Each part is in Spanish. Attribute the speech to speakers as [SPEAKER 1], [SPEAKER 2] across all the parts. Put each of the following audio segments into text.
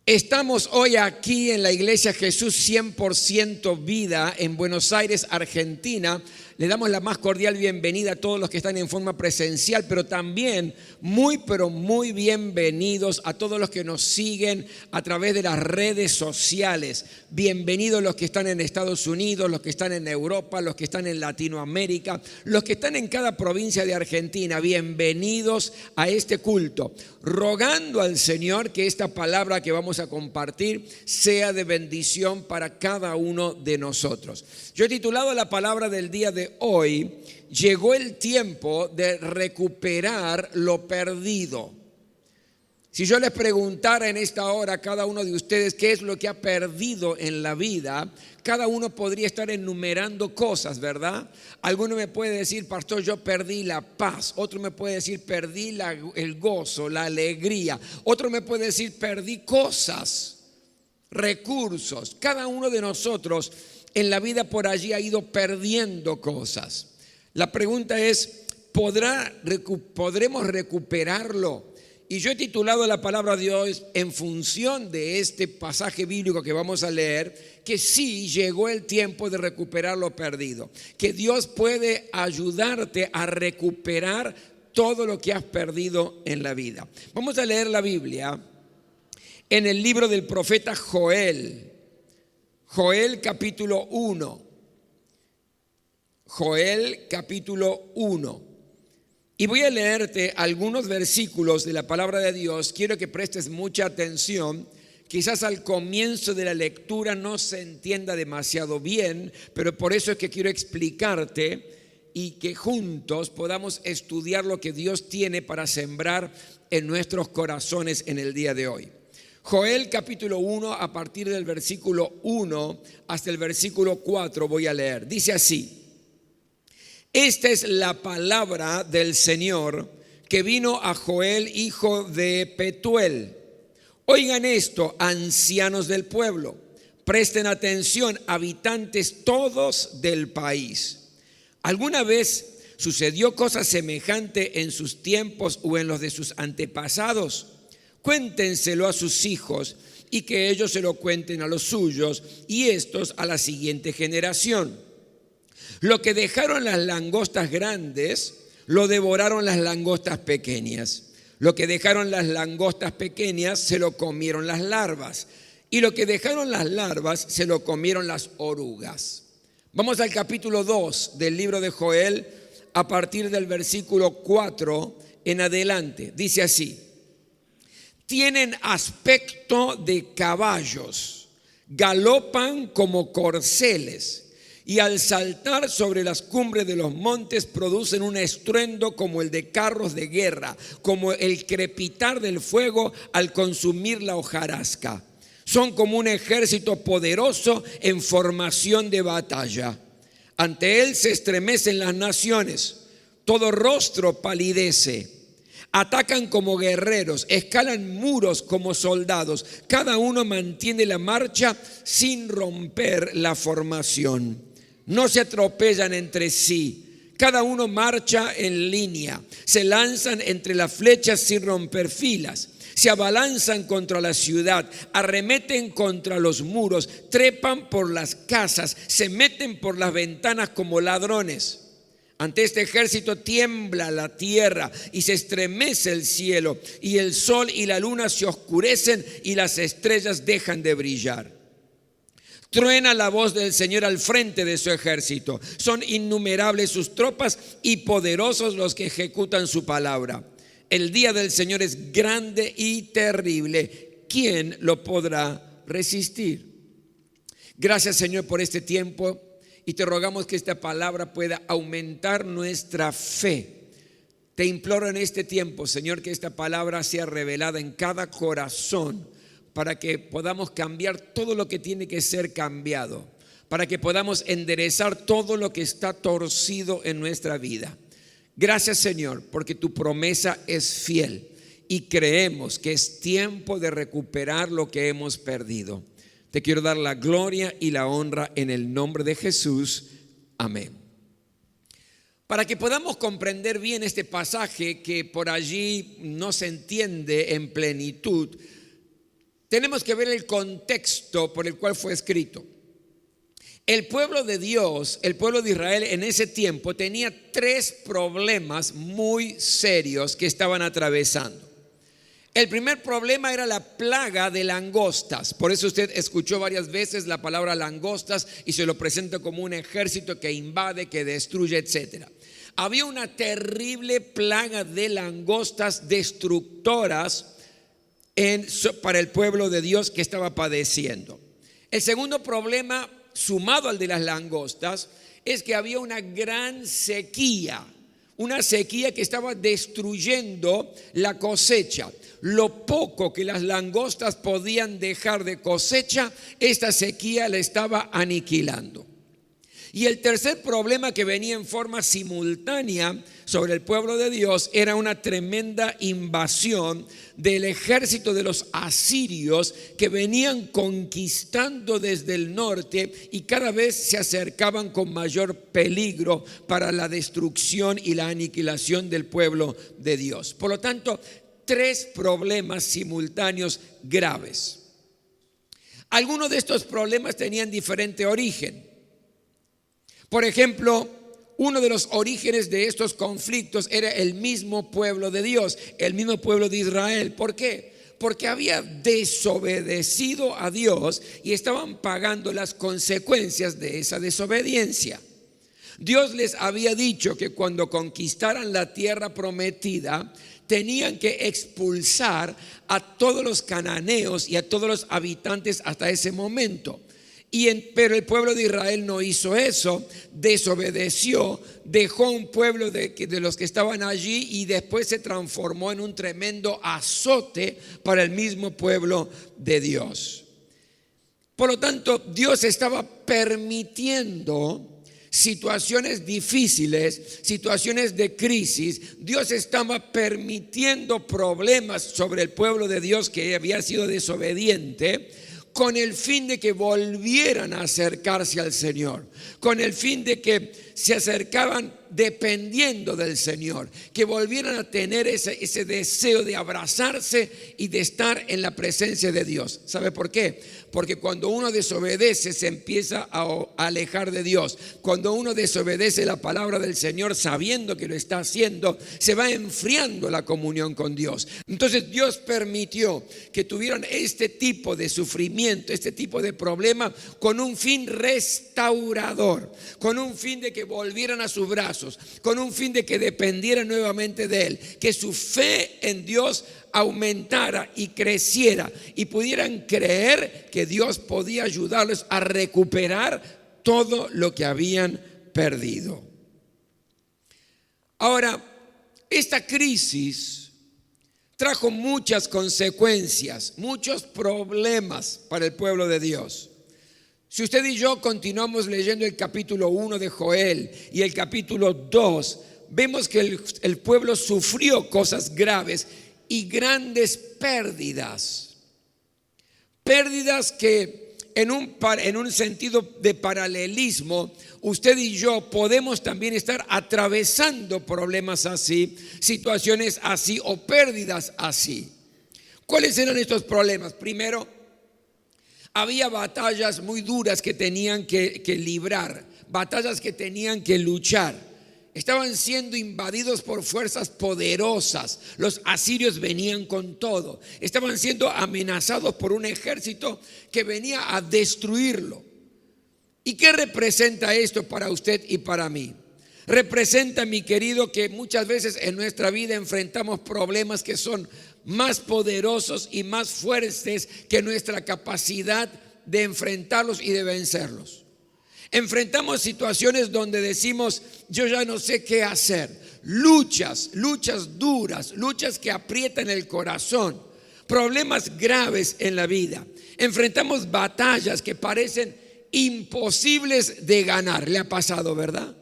[SPEAKER 1] Estamos hoy aquí en la Iglesia Jesús 100% Vida en Buenos Aires, Argentina. Le damos la más cordial bienvenida a todos los que están en forma presencial, pero también pero muy bienvenidos a todos los que nos siguen a través de las redes sociales. Bienvenidos los que están en Estados Unidos, los que están en Europa, los que están en Latinoamérica, los que están en cada provincia de Argentina. Bienvenidos a este culto, rogando al Señor que esta palabra que vamos a compartir sea de bendición para cada uno de nosotros. Yo he titulado la palabra del día de hoy: llegó el tiempo de recuperar lo perdido. Si yo les preguntara en esta hora a cada uno de ustedes qué es lo que ha perdido en la vida, cada uno podría estar enumerando cosas, ¿verdad? Alguno me puede decir: pastor, yo perdí la paz. Otro me puede decir: perdí el gozo, la alegría. Otro me puede decir: perdí cosas, recursos. Cada uno de nosotros en la vida por allí ha ido perdiendo cosas. La pregunta es: ¿podremos recuperarlo? Y yo he titulado la palabra de Dios en función de este pasaje bíblico que vamos a leer, que sí llegó el tiempo de recuperar lo perdido, que Dios puede ayudarte a recuperar todo lo que has perdido en la vida. Vamos a leer la Biblia en el libro del profeta Joel. Joel capítulo 1. Joel capítulo 1. Y voy a leerte algunos versículos de la palabra de Dios. Quiero que prestes mucha atención. Quizás al comienzo de la lectura no se entienda demasiado bien, pero por eso es que quiero explicarte y que juntos podamos estudiar lo que Dios tiene para sembrar en nuestros corazones en el día de hoy. Joel capítulo 1, a partir del versículo 1 hasta el versículo 4 voy a leer. Dice así: esta es la palabra del Señor que vino a Joel, hijo de Petuel. Oigan esto, ancianos del pueblo, presten atención, habitantes todos del país. ¿Alguna vez sucedió cosa semejante en sus tiempos o en los de sus antepasados? Cuéntenselo a sus hijos y que ellos se lo cuenten a los suyos y estos a la siguiente generación. Lo que dejaron las langostas grandes, lo devoraron las langostas pequeñas. Lo que dejaron las langostas pequeñas, se lo comieron las larvas. Y lo que dejaron las larvas, se lo comieron las orugas. Vamos al capítulo 2 del libro de Joel, a partir del versículo 4 en adelante. Dice así: tienen aspecto de caballos, galopan como corceles, y al saltar sobre las cumbres de los montes producen un estruendo como el de carros de guerra, como el crepitar del fuego al consumir la hojarasca. Son como un ejército poderoso en formación de batalla. Ante él se estremecen las naciones, todo rostro palidece. Atacan como guerreros, escalan muros como soldados. Cada uno mantiene la marcha sin romper la formación. No se atropellan entre sí, cada uno marcha en línea. Se lanzan entre las flechas sin romper filas. Se abalanzan contra la ciudad, arremeten contra los muros, trepan por las casas, se meten por las ventanas como ladrones. Ante este ejército tiembla la tierra y se estremece el cielo, y el sol y la luna se oscurecen y las estrellas dejan de brillar. Truena la voz del Señor al frente de su ejército. Son innumerables sus tropas y poderosos los que ejecutan su palabra. El día del Señor es grande y terrible. ¿Quién lo podrá resistir? Gracias, Señor, por este tiempo, y te rogamos que esta palabra pueda aumentar nuestra fe. Te imploro en este tiempo, Señor, que esta palabra sea revelada en cada corazón, para que podamos cambiar todo lo que tiene que ser cambiado, para que podamos enderezar todo lo que está torcido en nuestra vida. Gracias, Señor, porque tu promesa es fiel y creemos que es tiempo de recuperar lo que hemos perdido. Te quiero dar la gloria y la honra en el nombre de Jesús. Amén. Para que podamos comprender bien este pasaje que por allí no se entiende en plenitud, tenemos que ver el contexto por el cual fue escrito. El pueblo de Dios, el pueblo de Israel en ese tiempo tenía 3 problemas muy serios que estaban atravesando. El primer problema era la plaga de langostas. Por eso usted escuchó varias veces la palabra langostas y se lo presenta como un ejército que invade, que destruye, etc. Había una terrible plaga de langostas destructoras para el pueblo de Dios que estaba padeciendo. El segundo problema, sumado al de las langostas, es que había una gran sequía. Una sequía que estaba destruyendo la cosecha. Lo poco que las langostas podían dejar de cosecha, esta sequía la estaba aniquilando. Y el tercer problema que venía en forma simultánea sobre el pueblo de Dios era una tremenda invasión del ejército de los asirios que venían conquistando desde el norte y cada vez se acercaban con mayor peligro para la destrucción y la aniquilación del pueblo de Dios. Por lo tanto, 3 problemas simultáneos graves. Algunos de estos problemas tenían diferente origen. Por ejemplo, uno de los orígenes de estos conflictos era el mismo pueblo de Dios, el mismo pueblo de Israel. ¿Por qué? Porque había desobedecido a Dios y estaban pagando las consecuencias de esa desobediencia. Dios les había dicho que cuando conquistaran la tierra prometida, tenían que expulsar a todos los cananeos y a todos los habitantes hasta ese momento. Pero el pueblo de Israel no hizo eso, desobedeció, dejó un pueblo de los que estaban allí y después se transformó en un tremendo azote para el mismo pueblo de Dios. Por lo tanto, Dios estaba permitiendo situaciones difíciles, situaciones de crisis. Dios estaba permitiendo problemas sobre el pueblo de Dios que había sido desobediente, con el fin de que volvieran a acercarse al Señor, con el fin de que se acercaban dependiendo del Señor, que volvieran a tener ese deseo de abrazarse y de estar en la presencia de Dios. ¿Sabe por qué? Porque cuando uno desobedece se empieza a alejar de Dios. Cuando uno desobedece la palabra del Señor sabiendo que lo está haciendo, se va enfriando la comunión con Dios. Entonces Dios permitió que tuvieran este tipo de sufrimiento, este tipo de problema, con un fin restaurador, con un fin de que volvieran a sus brazos, con un fin de que dependieran nuevamente de Él, que su fe en Dios aumentara y creciera y pudieran creer que Dios podía ayudarles a recuperar todo lo que habían perdido. Ahora, esta crisis trajo muchas consecuencias, muchos problemas para el pueblo de Dios. Si usted y yo continuamos leyendo el capítulo 1 de Joel y el capítulo 2, vemos que el pueblo sufrió cosas graves y grandes pérdidas. Pérdidas que en un sentido de paralelismo, usted y yo podemos también estar atravesando problemas así, situaciones así o pérdidas así. ¿Cuáles eran estos problemas? Primero, había batallas muy duras que tenían que librar, batallas que tenían que luchar. Estaban siendo invadidos por fuerzas poderosas. Los asirios venían con todo. Estaban siendo amenazados por un ejército que venía a destruirlo. ¿Y qué representa esto para usted y para mí? Representa, mi querido, que muchas veces en nuestra vida enfrentamos problemas que son más poderosos y más fuertes que nuestra capacidad de enfrentarlos y de vencerlos. Enfrentamos situaciones donde decimos, yo ya no sé qué hacer. Luchas duras, luchas que aprietan el corazón, problemas graves en la vida. Enfrentamos batallas que parecen imposibles de ganar. ¿Le ha pasado, verdad?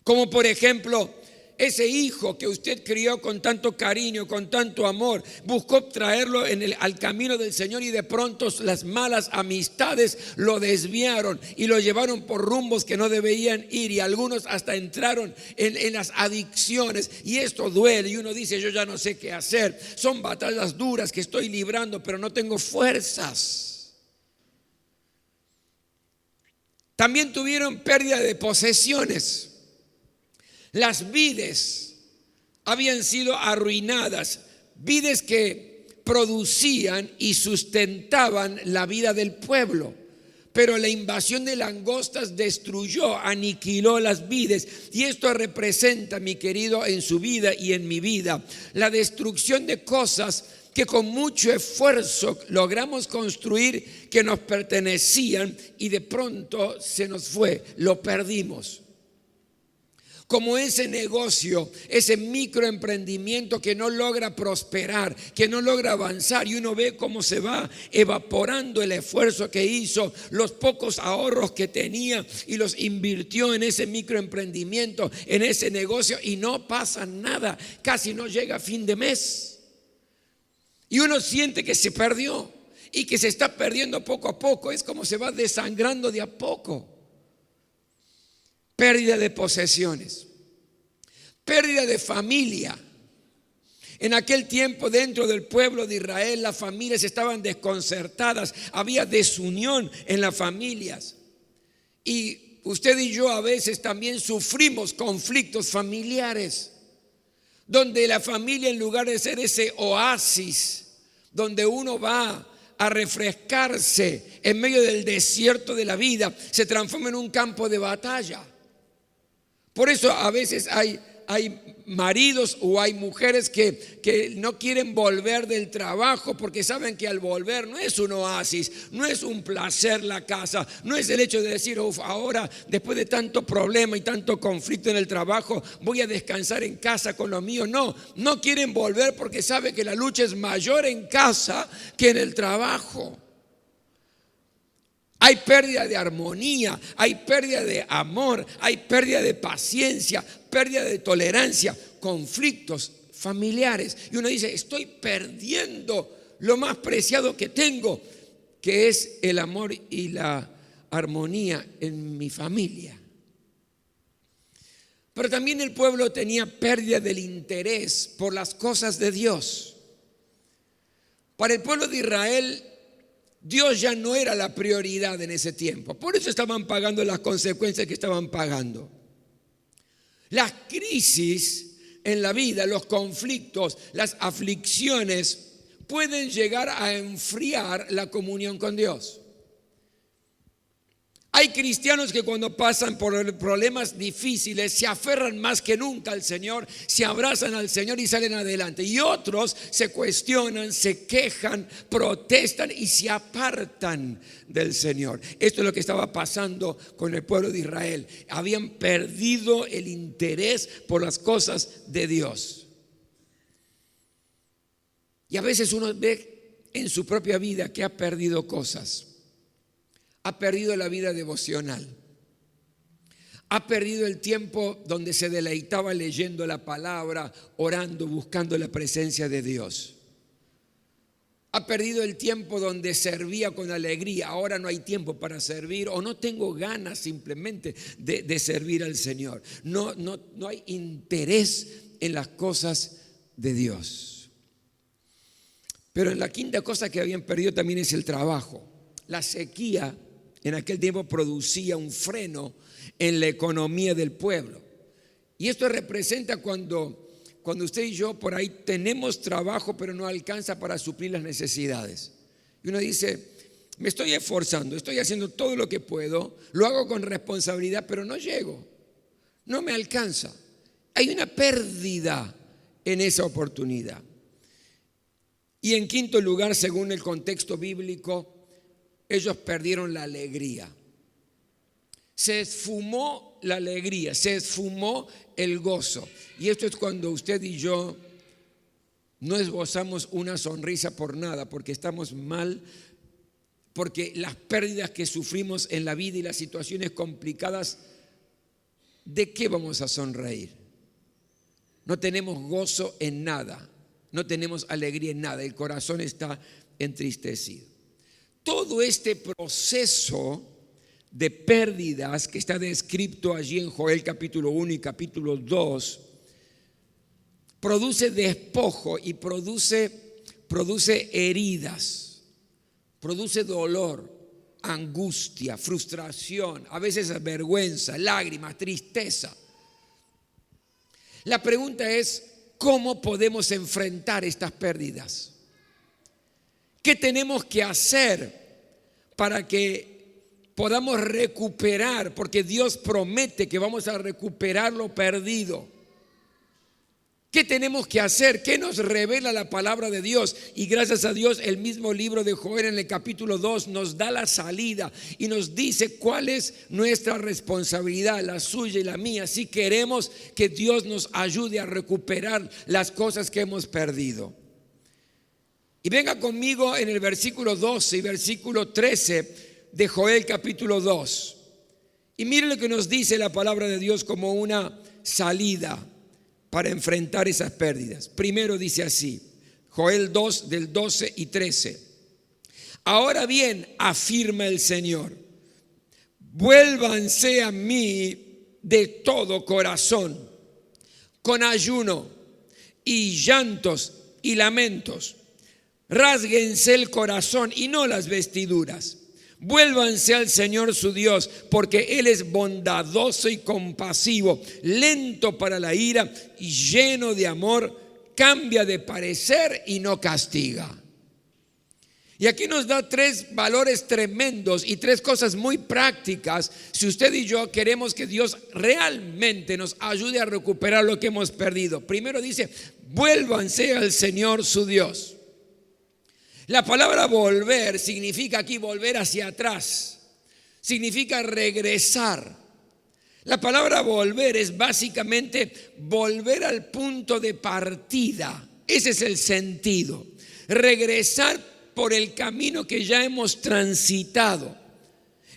[SPEAKER 1] Como por ejemplo, ese hijo que usted crió con tanto cariño, con tanto amor, buscó traerlo al camino del Señor y de pronto las malas amistades lo desviaron y lo llevaron por rumbos que no debían ir, y algunos hasta entraron en las adicciones, y esto duele y uno dice: yo ya no sé qué hacer, son batallas duras que estoy librando pero no tengo fuerzas. También tuvieron pérdida de posesiones. Las vides habían sido arruinadas, vides que producían y sustentaban la vida del pueblo. Pero la invasión de langostas destruyó, aniquiló las vides. Y esto representa, mi querido, en su vida y en mi vida, la destrucción de cosas que con mucho esfuerzo logramos construir, que nos pertenecían, y de pronto se nos fue, lo perdimos. Como ese negocio, ese microemprendimiento que no logra prosperar, que no logra avanzar, y uno ve cómo se va evaporando el esfuerzo que hizo, los pocos ahorros que tenía, y los invirtió en ese microemprendimiento, en ese negocio, y no pasa nada, casi no llega a fin de mes. Y uno siente que se perdió y que se está perdiendo poco a poco, es como se va desangrando de a poco. Pérdida de posesiones, pérdida de familia. En aquel tiempo, dentro del pueblo de Israel, las familias estaban desconcertadas, había desunión en las familias. Y usted y yo a veces también sufrimos conflictos familiares, donde la familia, en lugar de ser ese oasis donde uno va a refrescarse en medio del desierto de la vida, se transforma en un campo de batalla. Por eso a veces hay maridos o hay mujeres que no quieren volver del trabajo, porque saben que al volver no es un oasis, no es un placer la casa, no es el hecho de decir: ahora después de tanto problema y tanto conflicto en el trabajo voy a descansar en casa con lo mío. No quieren volver porque saben que la lucha es mayor en casa que en el trabajo. Hay pérdida de armonía, hay pérdida de amor, hay pérdida de paciencia, pérdida de tolerancia, conflictos familiares. Y uno dice: estoy perdiendo lo más preciado que tengo, que es el amor y la armonía en mi familia. Pero también el pueblo tenía pérdida del interés por las cosas de Dios. Para el pueblo de Israel, Dios ya no era la prioridad en ese tiempo. Por eso estaban pagando las consecuencias que estaban pagando. Las crisis en la vida, los conflictos, las aflicciones pueden llegar a enfriar la comunión con Dios. Hay cristianos que cuando pasan por problemas difíciles se aferran más que nunca al Señor, se abrazan al Señor y salen adelante. Y otros se cuestionan, se quejan, protestan y se apartan del Señor. Esto es lo que estaba pasando con el pueblo de Israel. Habían perdido el interés por las cosas de Dios. Y a veces uno ve en su propia vida que ha perdido cosas. Ha perdido la vida devocional. Ha perdido el tiempo donde se deleitaba leyendo la palabra, orando, buscando la presencia de Dios. Ha perdido el tiempo donde servía con alegría. Ahora no hay tiempo para servir, o no tengo ganas simplemente de servir al Señor. No hay interés en las cosas de Dios. Pero la quinta cosa que habían perdido también es el trabajo. La sequía en aquel tiempo producía un freno en la economía del pueblo. Y esto representa cuando usted y yo por ahí tenemos trabajo, pero no alcanza para suplir las necesidades. Y uno dice: me estoy esforzando, estoy haciendo todo lo que puedo, lo hago con responsabilidad, pero no llego, no me alcanza. Hay una pérdida en esa oportunidad. Y en quinto lugar, según el contexto bíblico, ellos perdieron la alegría. Se esfumó la alegría, se esfumó el gozo. Y esto es cuando usted y yo no esbozamos una sonrisa por nada, porque estamos mal, porque las pérdidas que sufrimos en la vida y las situaciones complicadas, ¿de qué vamos a sonreír? no tenemos gozo en nada, no tenemos alegría en nada, el corazón está entristecido. Todo este proceso de pérdidas que está descrito allí en Joel capítulo 1 y capítulo 2 produce despojo y produce heridas, produce dolor, angustia, frustración, a veces vergüenza, lágrimas, tristeza. La pregunta es, ¿cómo podemos enfrentar estas pérdidas? ¿Qué tenemos que hacer para que podamos recuperar? Porque Dios promete que vamos a recuperar lo perdido. ¿Qué tenemos que hacer? ¿Qué nos revela la palabra de Dios? Y gracias a Dios, el mismo libro de Joel en el capítulo 2 nos da la salida y nos dice cuál es nuestra responsabilidad, la suya y la mía, si queremos que Dios nos ayude a recuperar las cosas que hemos perdido. Y venga conmigo en el versículo 12 y versículo 13 de Joel capítulo 2. Y mire lo que nos dice la palabra de Dios como una salida para enfrentar esas pérdidas. Primero dice así, Joel 2 del 12 y 13. Ahora bien, afirma el Señor, vuélvanse a mí de todo corazón, con ayuno y llantos y lamentos. Rásguense el corazón y no las vestiduras. Vuélvanse al Señor su Dios, porque Él es bondadoso y compasivo, lento para la ira y lleno de amor, cambia de parecer y no castiga. Y aquí nos da tres valores tremendos y tres cosas muy prácticas si usted y yo queremos que Dios realmente nos ayude a recuperar lo que hemos perdido. Primero dice, vuélvanse al Señor su Dios. La palabra volver significa aquí volver hacia atrás, significa regresar. La palabra volver es básicamente volver al punto de partida. Ese es el sentido. Regresar por el camino que ya hemos transitado.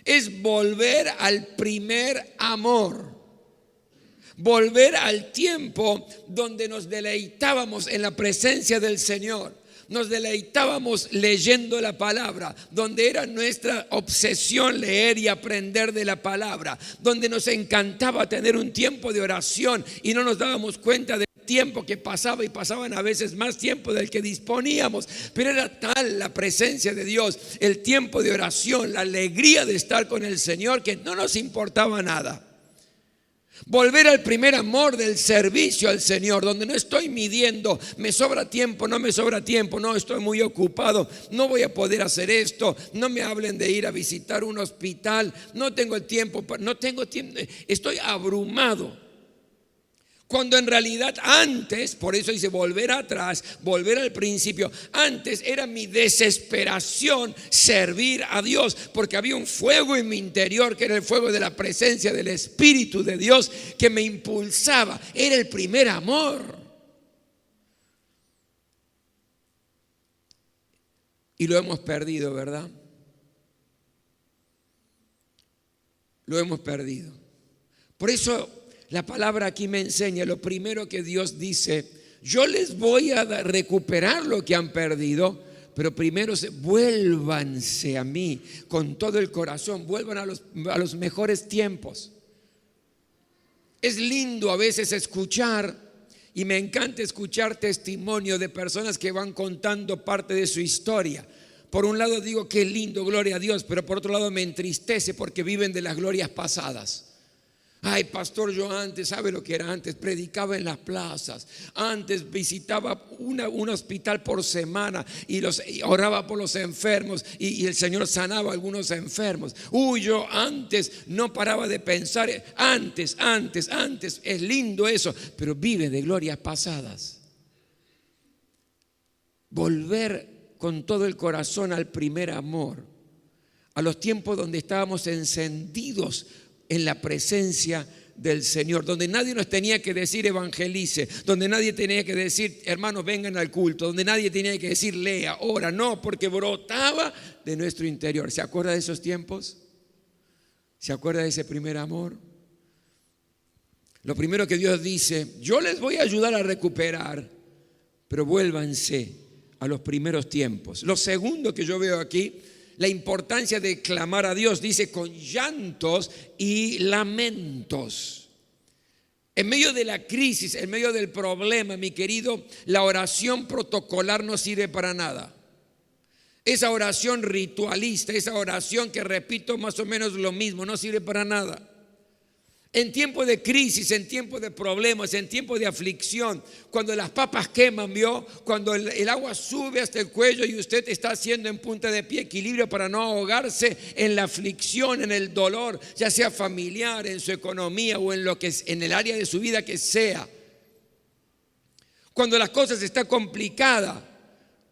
[SPEAKER 1] Es volver al primer amor. Volver al tiempo donde nos deleitábamos en la presencia del Señor. Nos deleitábamos leyendo la palabra, donde era nuestra obsesión leer y aprender de la palabra, donde nos encantaba tener un tiempo de oración y no nos dábamos cuenta del tiempo que pasaba, y pasaban a veces más tiempo del que disponíamos, pero era tal la presencia de Dios, el tiempo de oración, la alegría de estar con el Señor, que no nos importaba nada. Volver al primer amor del servicio al Señor, donde no estoy midiendo, me sobra tiempo, no me sobra tiempo, no, estoy muy ocupado, no voy a poder hacer esto, no me hablen de ir a visitar un hospital, no tengo el tiempo, no tengo tiempo, estoy abrumado. Cuando en realidad antes, por eso dice volver atrás, volver al principio, antes era mi desesperación servir a Dios, porque había un fuego en mi interior que era el fuego de la presencia del Espíritu de Dios que me impulsaba, era el primer amor. Y lo hemos perdido, ¿verdad? Lo hemos perdido. Por eso la palabra aquí me enseña, lo primero que Dios dice, yo les voy a recuperar lo que han perdido, pero primero vuélvanse a mí con todo el corazón, vuelvan a los mejores tiempos. Es lindo a veces escuchar, y me encanta escuchar testimonio de personas que van contando parte de su historia. Por un lado digo qué lindo, gloria a Dios, pero por otro lado me entristece porque viven de las glorias pasadas. Ay, pastor, yo antes, ¿sabe lo que era antes? Predicaba en las plazas. Antes visitaba un hospital por semana y oraba por los enfermos y el Señor sanaba a algunos enfermos. Uy, yo antes no paraba de pensar. Antes, es lindo eso, pero vive de glorias pasadas. Volver con todo el corazón al primer amor, a los tiempos donde estábamos encendidos en la presencia del Señor, donde nadie nos tenía que decir evangelice, donde nadie tenía que decir hermanos vengan al culto, donde nadie tenía que decir lea, ora, no, porque brotaba de nuestro interior. ¿Se acuerda de esos tiempos? ¿Se acuerda de ese primer amor? Lo primero que Dios dice, yo les voy a ayudar a recuperar, pero vuélvanse a los primeros tiempos. Lo segundo que yo veo aquí, la importancia de clamar a Dios, dice con llantos y lamentos. En medio de la crisis, en medio del problema, mi querido, la oración protocolar no sirve para nada. Esa oración ritualista, esa oración que repito más o menos lo mismo, no sirve para nada. En tiempo de crisis, en tiempo de problemas, en tiempo de aflicción, cuando las papas queman, ¿vio? Cuando el agua sube hasta el cuello y usted está haciendo en punta de pie equilibrio para no ahogarse en la aflicción, en el dolor, ya sea familiar, en su economía o en lo que es, en el área de su vida que sea. Cuando las cosas están complicadas,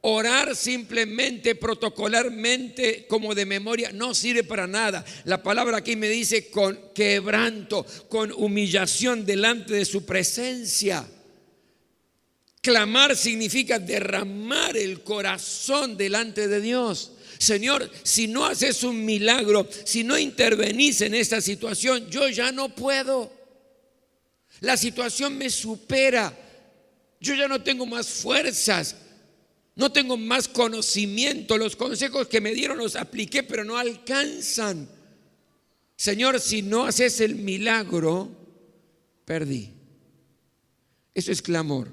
[SPEAKER 1] orar simplemente, protocolarmente, como de memoria, no sirve para nada. La palabra aquí me dice con quebranto, con humillación delante de su presencia. Clamar significa derramar el corazón delante de Dios. Señor, si no haces un milagro, si no intervenís en esta situación, yo ya no puedo. La situación me supera. Yo ya no tengo más fuerzas. No tengo más conocimiento, los consejos que me dieron los apliqué, pero no alcanzan. Señor, si no haces el milagro, perdí. Eso es clamor,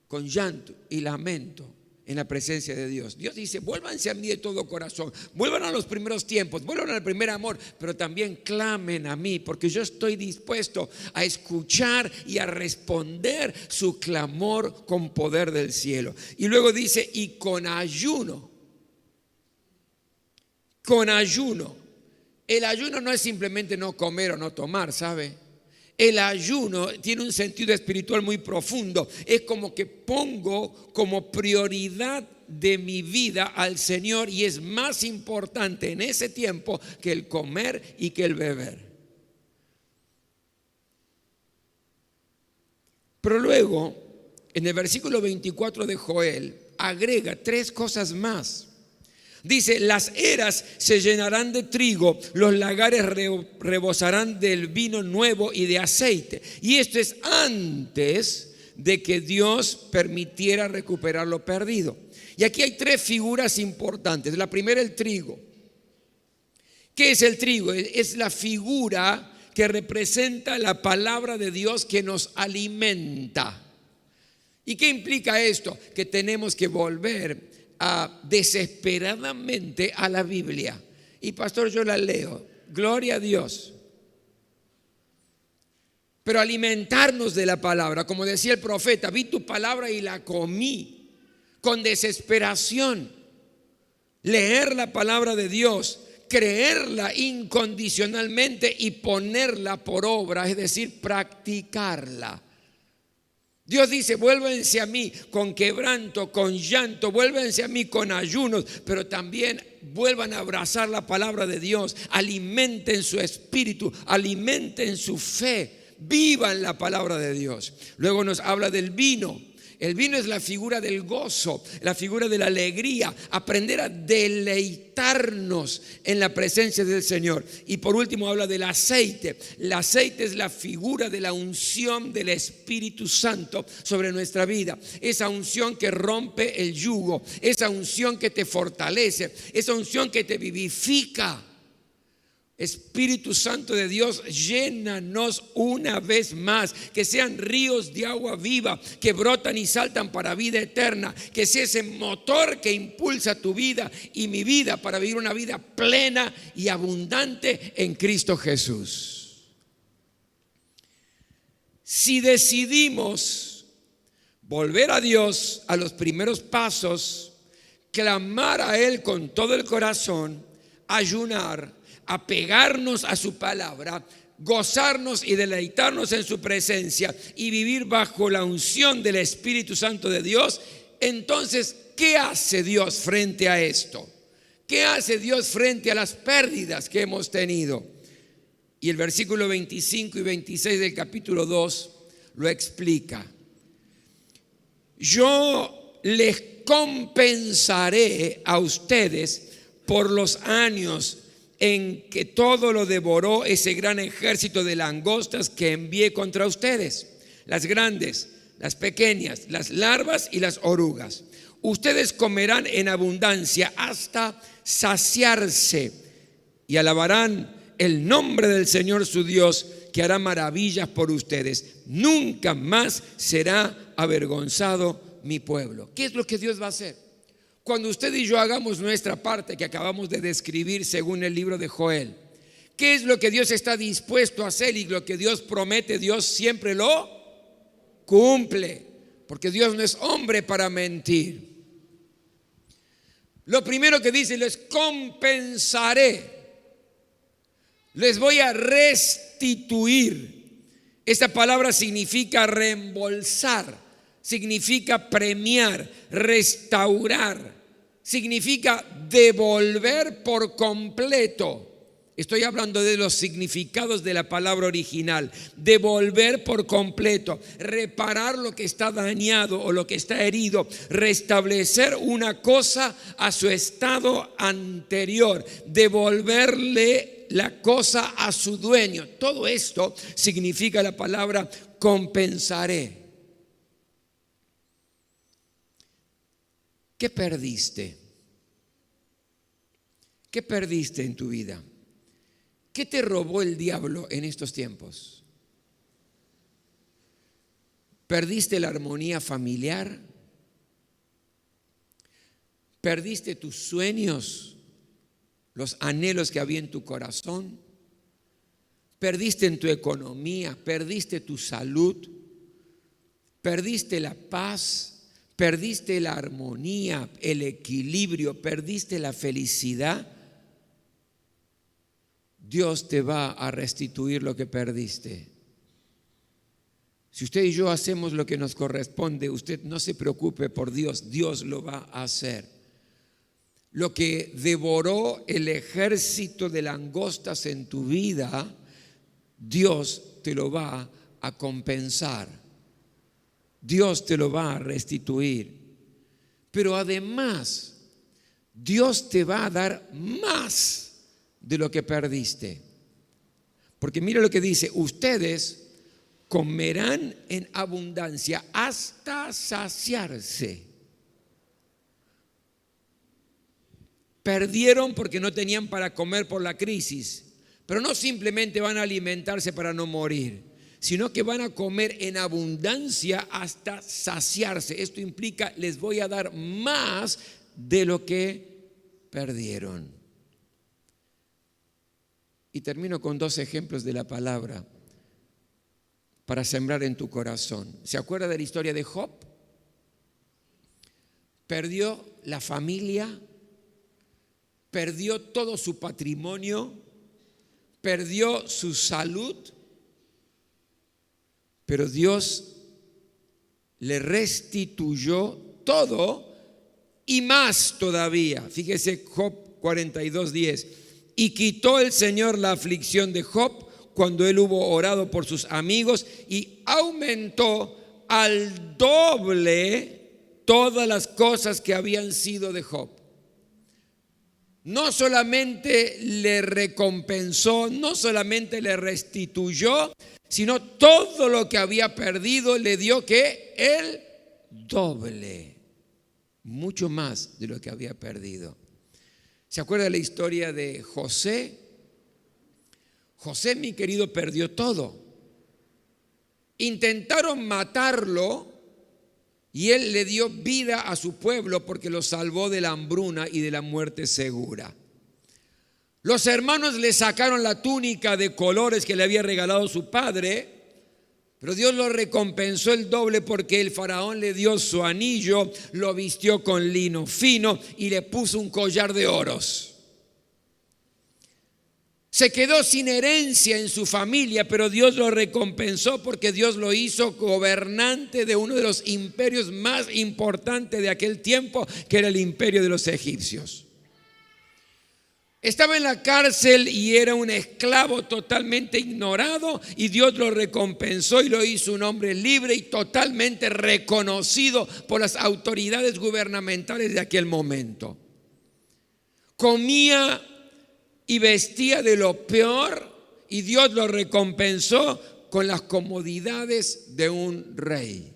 [SPEAKER 1] con llanto y lamento en la presencia de Dios. Dios dice, vuélvanse a mí de todo corazón, vuelvan a los primeros tiempos, vuelvan al primer amor, pero también clamen a mí, porque yo estoy dispuesto a escuchar y a responder su clamor con poder del cielo. Y luego dice, y con ayuno. Con ayuno. El ayuno no es simplemente no comer o no tomar, ¿sabe? El ayuno tiene un sentido espiritual muy profundo. Es como que pongo como prioridad de mi vida al Señor y es más importante en ese tiempo que el comer y que el beber. Pero luego, en el versículo 24 de Joel, agrega 3 cosas más. Dice, las eras se llenarán de trigo, los lagares rebosarán del vino nuevo y de aceite. Y esto es antes de que Dios permitiera recuperar lo perdido. Y aquí hay 3 figuras importantes. La primera, el trigo. ¿Qué es el trigo? Es la figura que representa la palabra de Dios que nos alimenta. ¿Y qué implica esto? Que tenemos que volver desesperadamente a la Biblia. Y pastor, yo la leo, gloria a Dios. Pero alimentarnos de la palabra, como decía el profeta, vi tu palabra y la comí con desesperación. Leer la palabra de Dios, creerla incondicionalmente y ponerla por obra, es decir, practicarla. Dios dice, vuélvense a mí con quebranto, con llanto, vuélvense a mí con ayunos, pero también vuelvan a abrazar la palabra de Dios, alimenten su espíritu, alimenten su fe, vivan la palabra de Dios. Luego nos habla del vino. El vino es la figura del gozo, la figura de la alegría, aprender a deleitarnos en la presencia del Señor. Y por último habla del aceite. El aceite es la figura de la unción del Espíritu Santo sobre nuestra vida. Esa unción que rompe el yugo, esa unción que te fortalece, esa unción que te vivifica. Espíritu Santo de Dios, llénanos una vez más, que sean ríos de agua viva que brotan y saltan para vida eterna, que sea ese motor que impulsa tu vida y mi vida para vivir una vida plena y abundante en Cristo Jesús. Si decidimos volver a Dios a los primeros pasos, clamar a Él con todo el corazón, ayunar, apegarnos a su palabra, gozarnos y deleitarnos en su presencia y vivir bajo la unción del Espíritu Santo de Dios, entonces, ¿qué hace Dios frente a esto? ¿Qué hace Dios frente a las pérdidas que hemos tenido? Y el versículo 25 y 26 del capítulo 2 lo explica. Yo les compensaré a ustedes por los años en que todo lo devoró ese gran ejército de langostas que envié contra ustedes, las grandes, las pequeñas, las larvas y las orugas. Ustedes comerán en abundancia hasta saciarse y alabarán el nombre del Señor su Dios, que hará maravillas por ustedes. Nunca más será avergonzado mi pueblo. ¿Qué es lo que Dios va a hacer? Cuando usted y yo hagamos nuestra parte que acabamos de describir según el libro de Joel, ¿qué es lo que Dios está dispuesto a hacer? Y lo que Dios promete, Dios siempre lo cumple, porque Dios no es hombre para mentir. Lo primero que dice, les compensaré, les voy a restituir. Esta palabra significa reembolsar, significa premiar, restaurar, significa devolver por completo. Estoy hablando de los significados de la palabra original. Devolver por completo, reparar lo que está dañado o lo que está herido, restablecer una cosa a su estado anterior, devolverle la cosa a su dueño. Todo esto significa la palabra compensaré. ¿Qué perdiste? ¿Qué perdiste en tu vida? ¿Qué te robó el diablo en estos tiempos? ¿Perdiste la armonía familiar? ¿Perdiste tus sueños, los anhelos que había en tu corazón? ¿Perdiste en tu economía? ¿Perdiste tu salud? ¿Perdiste la paz? ¿Perdiste la armonía, el equilibrio? ¿Perdiste la felicidad? Dios te va a restituir lo que perdiste. Si usted y yo hacemos lo que nos corresponde, usted no se preocupe por Dios, Dios lo va a hacer. Lo que devoró el ejército de langostas en tu vida, Dios te lo va a compensar. Dios te lo va a restituir. Pero además, Dios te va a dar más de lo que perdiste. Porque mira lo que dice, ustedes comerán en abundancia hasta saciarse. Perdieron porque no tenían para comer por la crisis, pero no simplemente van a alimentarse para no morir, sino que van a comer en abundancia hasta saciarse. Esto implica, les voy a dar más de lo que perdieron. Y termino con 2 ejemplos de la palabra para sembrar en tu corazón. ¿Se acuerda de la historia de Job? Perdió la familia, perdió todo su patrimonio, perdió su salud, pero Dios le restituyó todo y más todavía. Fíjese Job 42:10. Y quitó el Señor la aflicción de Job cuando él hubo orado por sus amigos y aumentó al doble todas las cosas que habían sido de Job. No solamente le recompensó, no solamente le restituyó, sino todo lo que había perdido le dio que el doble, mucho más de lo que había perdido. ¿Se acuerda de la historia de José? José, mi querido, perdió todo. Intentaron matarlo y él le dio vida a su pueblo porque lo salvó de la hambruna y de la muerte segura. Los hermanos le sacaron la túnica de colores que le había regalado su padre, pero Dios lo recompensó el doble porque el faraón le dio su anillo, lo vistió con lino fino y le puso un collar de oros. Se quedó sin herencia en su familia, pero Dios lo recompensó porque Dios lo hizo gobernante de uno de los imperios más importantes de aquel tiempo, que era el imperio de los egipcios. Estaba en la cárcel y era un esclavo totalmente ignorado, y Dios lo recompensó y lo hizo un hombre libre y totalmente reconocido por las autoridades gubernamentales de aquel momento. Comía y vestía de lo peor, y Dios lo recompensó con las comodidades de un rey.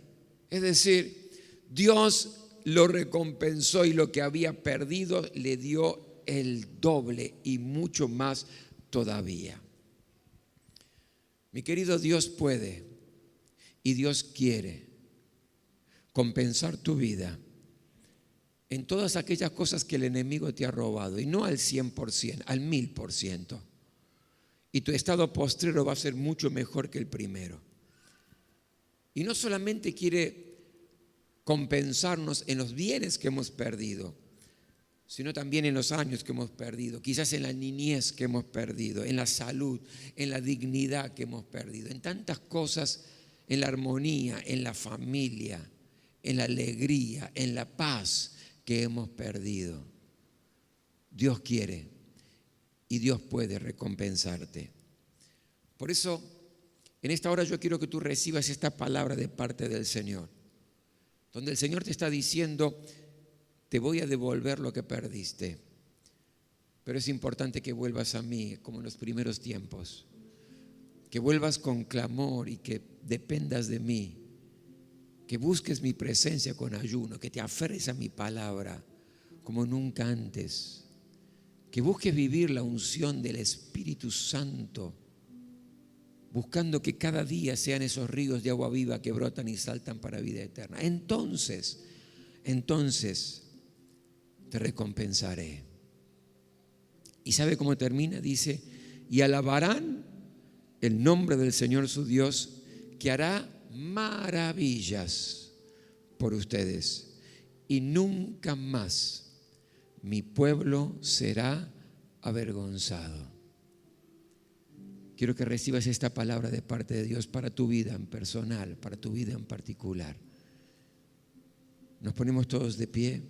[SPEAKER 1] Es decir, Dios lo recompensó y lo que había perdido le dio el doble y mucho más todavía. Mi querido, Dios puede y Dios quiere compensar tu vida en todas aquellas cosas que el enemigo te ha robado, y no al 100%, al 1000%. Y tu estado postrero va a ser mucho mejor que el primero. Y no solamente quiere compensarnos en los bienes que hemos perdido, sino también en los años que hemos perdido, quizás en la niñez que hemos perdido, en la salud, en la dignidad que hemos perdido, en tantas cosas, en la armonía, en la familia, en la alegría, en la paz que hemos perdido. Dios quiere y Dios puede recompensarte. Por eso, en esta hora yo quiero que tú recibas esta palabra de parte del Señor, donde el Señor te está diciendo: te voy a devolver lo que perdiste, pero es importante que vuelvas a mí como en los primeros tiempos, que vuelvas con clamor y que dependas de mí, que busques mi presencia con ayuno, que te aferres a mi palabra como nunca antes, que busques vivir la unción del Espíritu Santo, buscando que cada día sean esos ríos de agua viva que brotan y saltan para vida eterna. Entonces te recompensaré. ¿Y sabe cómo termina? Dice: y alabarán el nombre del Señor su Dios, que hará maravillas por ustedes, y nunca más mi pueblo será avergonzado. Quiero que recibas esta palabra de parte de Dios para tu vida en personal, para tu vida en particular. Nos ponemos todos de pie.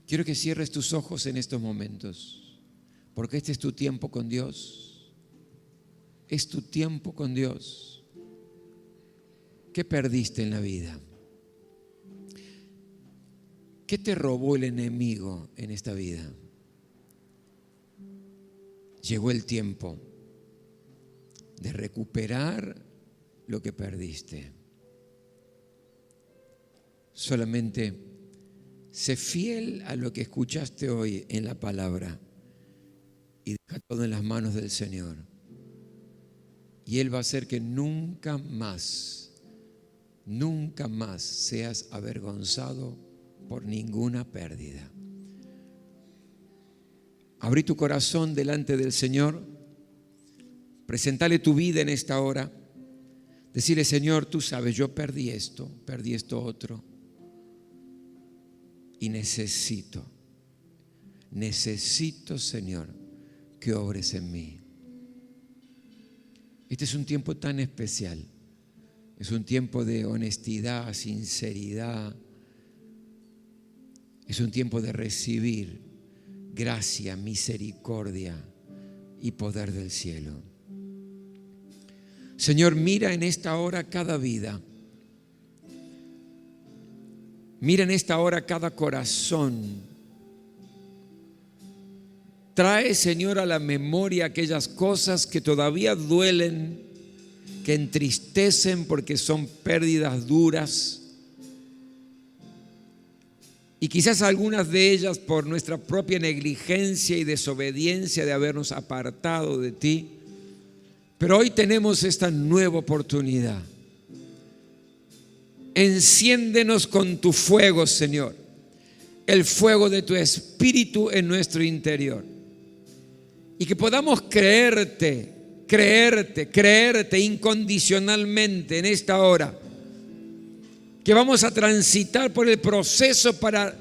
[SPEAKER 1] Quiero que cierres tus ojos en estos momentos, porque este es tu tiempo con Dios. Es tu tiempo con Dios. ¿Qué perdiste en la vida? ¿Qué te robó el enemigo en esta vida? Llegó el tiempo de recuperar lo que perdiste. Solamente sé fiel a lo que escuchaste hoy en la palabra y deja todo en las manos del Señor. Y Él va a hacer que nunca más seas avergonzado por ninguna pérdida. Abrí tu corazón delante del Señor, presentale tu vida en esta hora, decirle: Señor, tú sabes, yo perdí esto otro, y necesito, Señor, que obres en mí. Este es un tiempo tan especial, es un tiempo de honestidad, sinceridad, es un tiempo de recibir gracia, misericordia y poder del cielo. Señor, mira en esta hora cada vida. Mira en esta hora cada corazón. Trae, Señor, a la memoria aquellas cosas que todavía duelen, que entristecen porque son pérdidas duras. Y quizás algunas de ellas por nuestra propia negligencia y desobediencia de habernos apartado de ti. Pero hoy tenemos esta nueva oportunidad. Enciéndenos con tu fuego, Señor, el fuego de tu Espíritu en nuestro interior. Y que podamos creerte incondicionalmente en esta hora. Que vamos a transitar por el proceso para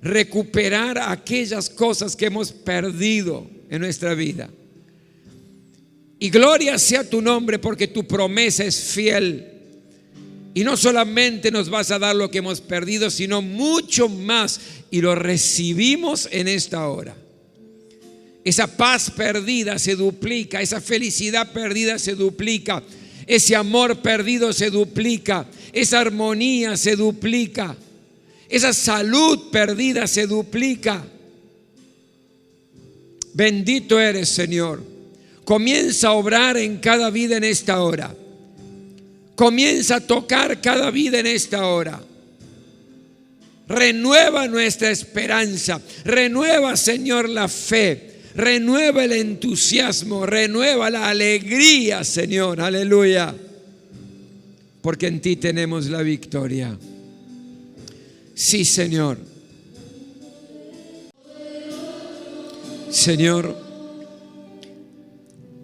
[SPEAKER 1] recuperar aquellas cosas que hemos perdido en nuestra vida. Y gloria sea tu nombre, porque tu promesa es fiel. Y no solamente nos vas a dar lo que hemos perdido, sino mucho más. Y lo recibimos en esta hora. Esa paz perdida se duplica, esa felicidad perdida se duplica, ese amor perdido se duplica, esa armonía se duplica, Esa salud perdida se duplica. Bendito eres, Señor. Comienza a obrar en cada vida en esta hora. Comienza a tocar cada vida en esta hora. Renueva nuestra esperanza. Renueva, Señor, la fe. Renueva el entusiasmo. Renueva la alegría, Señor. Aleluya. Porque en ti tenemos la victoria. Sí, Señor. Señor,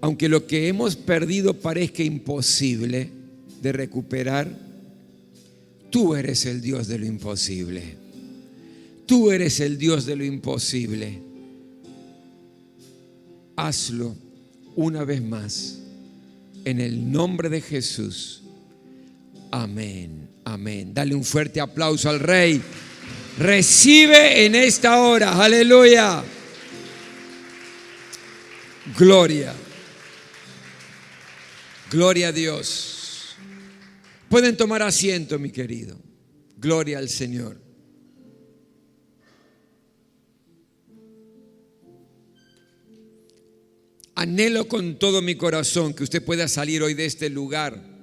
[SPEAKER 1] aunque lo que hemos perdido parezca imposible de recuperar, tú eres el Dios de lo imposible. Tú eres el Dios de lo imposible. Hazlo una vez más en el nombre de Jesús. Amén, amén. Dale un fuerte aplauso al Rey. Recibe en esta hora, aleluya. Gloria. Gloria a Dios. Pueden tomar asiento, mi querido. Gloria al Señor. Anhelo con todo mi corazón que usted pueda salir hoy de este lugar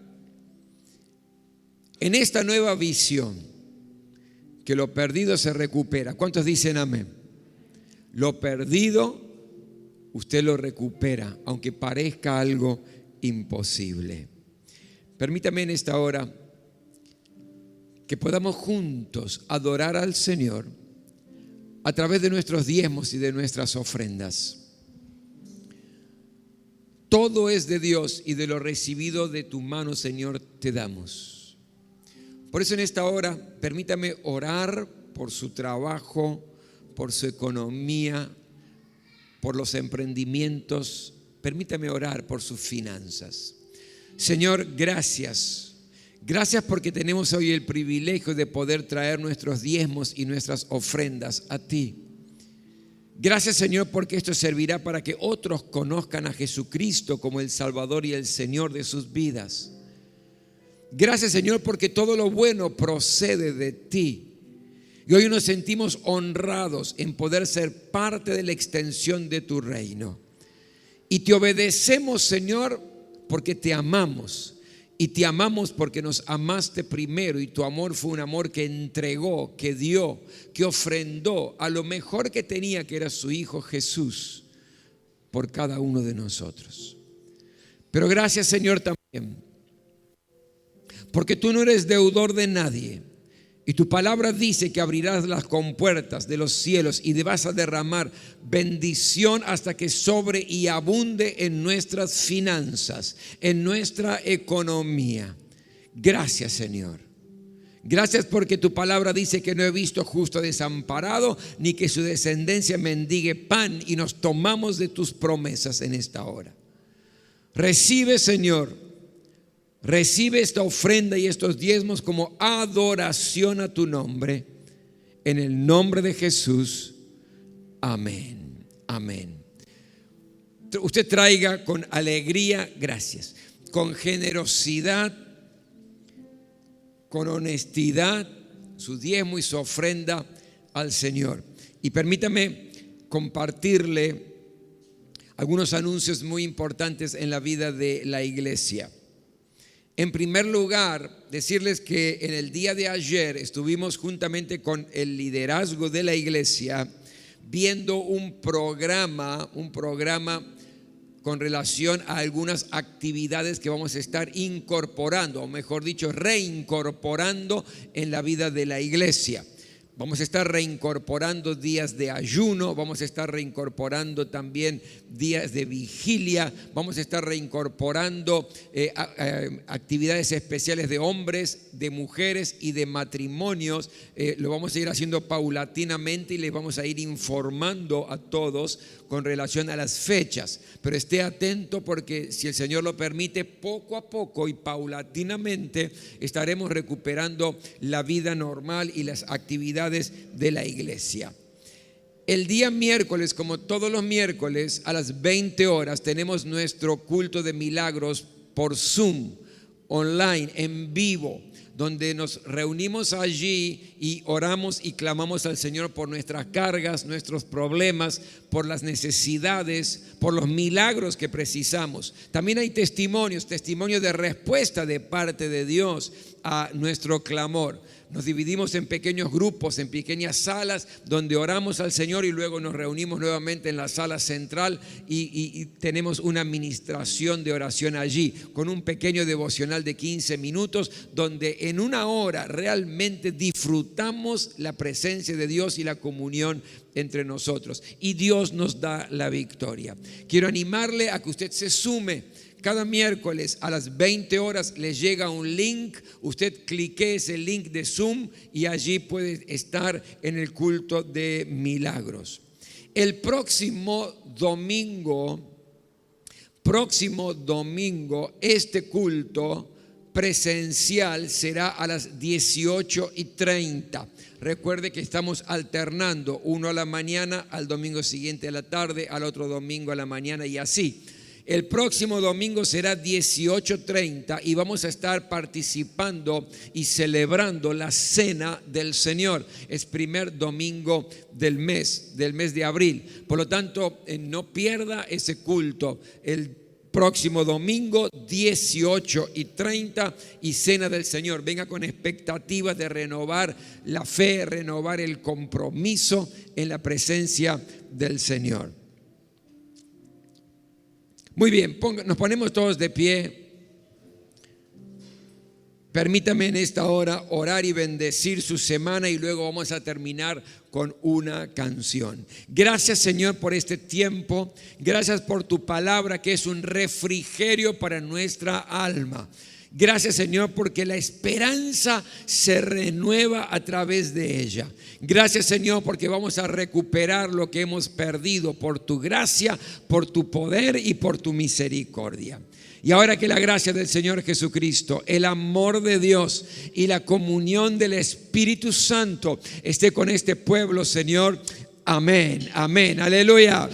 [SPEAKER 1] en esta nueva visión, que lo perdido se recupera. ¿Cuántos dicen amén? Lo perdido usted lo recupera, aunque parezca algo imposible. Permítame en esta hora que podamos juntos adorar al Señor a través de nuestros diezmos y de nuestras ofrendas. Todo es de Dios y de lo recibido de tu mano, Señor, te damos. Por eso en esta hora, permítame orar por su trabajo, por su economía, por los emprendimientos. Permítame orar por sus finanzas. Señor, gracias. Gracias porque tenemos hoy el privilegio de poder traer nuestros diezmos y nuestras ofrendas a ti. Gracias, Señor, porque esto servirá para que otros conozcan a Jesucristo como el Salvador y el Señor de sus vidas. Gracias, Señor, porque todo lo bueno procede de ti. Y hoy nos sentimos honrados en poder ser parte de la extensión de tu reino. Y te obedecemos, Señor, porque te amamos. Y te amamos porque nos amaste primero, y tu amor fue un amor que entregó, que dio, que ofrendó a lo mejor que tenía, que era su Hijo Jesús, por cada uno de nosotros. Pero gracias, Señor, también, porque tú no eres deudor de nadie. Y tu palabra dice que abrirás las compuertas de los cielos y vas a derramar bendición hasta que sobre y abunde en nuestras finanzas, en nuestra economía. Gracias, Señor. Gracias porque tu palabra dice que no he visto justo desamparado, ni que su descendencia mendigue pan, y nos tomamos de tus promesas en esta hora. Recibe, Señor. Recibe esta ofrenda y estos diezmos como adoración a tu nombre, en el nombre de Jesús. Amén, amén. Usted traiga con alegría, gracias, con generosidad, con honestidad, su diezmo y su ofrenda al Señor. Y permítame compartirle algunos anuncios muy importantes en la vida de la iglesia. En primer lugar, decirles que en el día de ayer estuvimos juntamente con el liderazgo de la iglesia viendo un programa con relación a algunas actividades que vamos a estar incorporando, o mejor dicho, reincorporando en la vida de la iglesia. Vamos a estar reincorporando días de ayuno, vamos a estar reincorporando también días de vigilia, vamos a estar reincorporando actividades especiales de hombres, de mujeres y de matrimonios. Lo vamos a ir haciendo paulatinamente y les vamos a ir informando a todos con relación a las fechas. Pero esté atento porque, si el Señor lo permite, poco a poco y paulatinamente estaremos recuperando la vida normal y las actividades de la iglesia. El día miércoles, como todos los miércoles, a las 20 horas tenemos nuestro culto de milagros por Zoom, online, en vivo. donde nos reunimos allí y oramos y clamamos al Señor por nuestras cargas, nuestros problemas, por las necesidades, por los milagros que precisamos. También hay testimonios de respuesta de parte de Dios a nuestro clamor. Nos dividimos en pequeños grupos, en pequeñas salas donde oramos al Señor y luego nos reunimos nuevamente en la sala central y tenemos una administración de oración allí con un pequeño devocional de 15 minutos donde en una hora realmente disfrutamos la presencia de Dios y la comunión entre nosotros y Dios nos da la victoria. Quiero animarle a que usted se sume. Cada miércoles a las 20 horas les llega un link, usted clique ese link de Zoom y allí puede estar en el culto de milagros. El próximo domingo, este culto presencial será a las 18:30. Recuerde que estamos alternando, uno a la mañana, al domingo siguiente a la tarde, al otro domingo a la mañana y así. El próximo domingo será 18:30 y vamos a estar participando y celebrando la Cena del Señor. Es primer domingo del mes de abril. Por lo tanto, no pierda ese culto. El próximo domingo 18:30 y Cena del Señor. Venga con expectativas de renovar la fe, renovar el compromiso en la presencia del Señor. Muy bien, nos ponemos todos de pie. Permítame en esta hora orar y bendecir su semana y luego vamos a terminar con una canción. Gracias, Señor, por este tiempo. Gracias por tu palabra que es un refrigerio para nuestra alma. Gracias, Señor, porque la esperanza se renueva a través de ella. Gracias, Señor, porque vamos a recuperar lo que hemos perdido por tu gracia, por tu poder y por tu misericordia. Y ahora que la gracia del Señor Jesucristo, el amor de Dios y la comunión del Espíritu Santo esté con este pueblo, Señor. Amén, amén, aleluya.